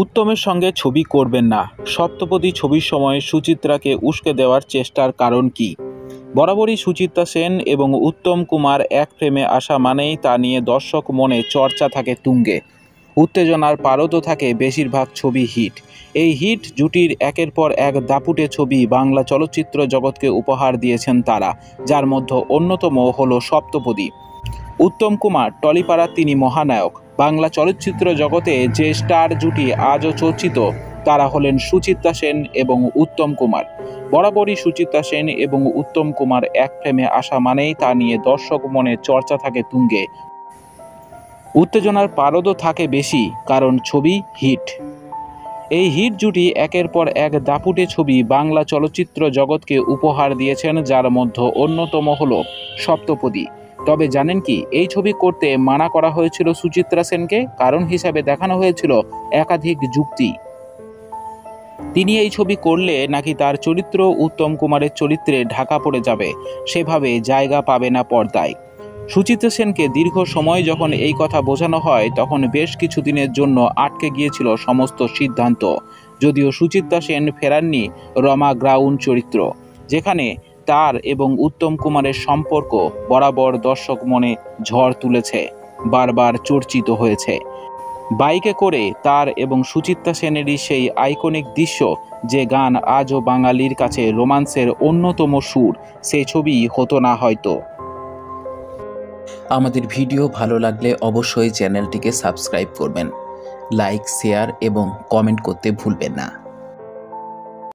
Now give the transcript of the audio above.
উত্তমের সঙ্গে ছবি করবেন না। সপ্তপদী ছবির সময় সুচিত্রাকে উস্কে দেওয়ার চেষ্টার কারণ কি? বরাবরই সুচিত্রা সেন এবং উত্তম কুমার এক ফ্রেমে আসা মানেই তা নিয়ে দর্শক মনে চর্চা থাকে তুঙ্গে। উত্তেজনার পারদও থাকে বেশিরভাগ ছবি হিট। এই হিট জুটির একের পর এক দাপুটে ছবি বাংলা চলচ্চিত্র জগৎকে উপহার দিয়েছেন তারা, যার মধ্যে অন্যতম হল সপ্তপদী। উত্তম কুমার টলিপাড়ার তিনি মহানায়ক। বাংলা চলচ্চিত্র জগতে যে স্টার জুটি আজও চর্চিত তারা হলেন সুচিত্রা সেন এবং উত্তম কুমার। বরাবরই সুচিত্রা সেন এবং উত্তম কুমার এক ফ্রেমে আসা মানেই তা নিয়ে দর্শক মনে চর্চা থাকে তুঙ্গে। উত্তেজনার পারদও থাকে বেশি, কারণ ছবি হিট। এই হিট জুটি একের পর এক দাপুটে ছবি বাংলা চলচ্চিত্র জগৎকে উপহার দিয়েছেন, যার মধ্যে অন্যতম হল সপ্তপদী। তবে জানেন কি, এই ছবি করতে মানা করা হয়েছিল সুচিত্রা সেনকে। কারণ হিসাবে দেখানো হয়েছিল একাধিক যুক্তি। তিনি এই ছবি করলে নাকি তার চরিত্র উত্তম কুমারের চরিত্রে ঢাকা পড়ে যাবে, সেভাবে জায়গা পাবে না পর্দায়। সুচিত্রা সেনকে দীর্ঘ সময় যখন এই কথা বোঝানো হয়, তখন বেশ কিছুদিনের জন্য আটকে গিয়েছিল সমস্ত সিদ্ধান্ত। যদিও সুচিত্রা সেন ফেরাননি রমা গ্রাউন্ড চরিত্র, যেখানে তার এবং উত্তম কুমারের সম্পর্ক বরাবর দর্শক মনে ঝড় তুলেছে, বারবার চর্চিত হয়েছে। বাইকে করে তার এবং সুচিত্রা সেনেরই সেই আইকনিক দৃশ্য, যে গান আজও বাঙালির কাছে রোমান্সের অন্যতম সুর, সেই ছবি হতো না হয়তো। আমাদের ভিডিও ভালো লাগলে অবশ্যই চ্যানেলটিকে সাবস্ক্রাইব করবেন, লাইক, শেয়ার এবং কমেন্ট করতে ভুলবেন না।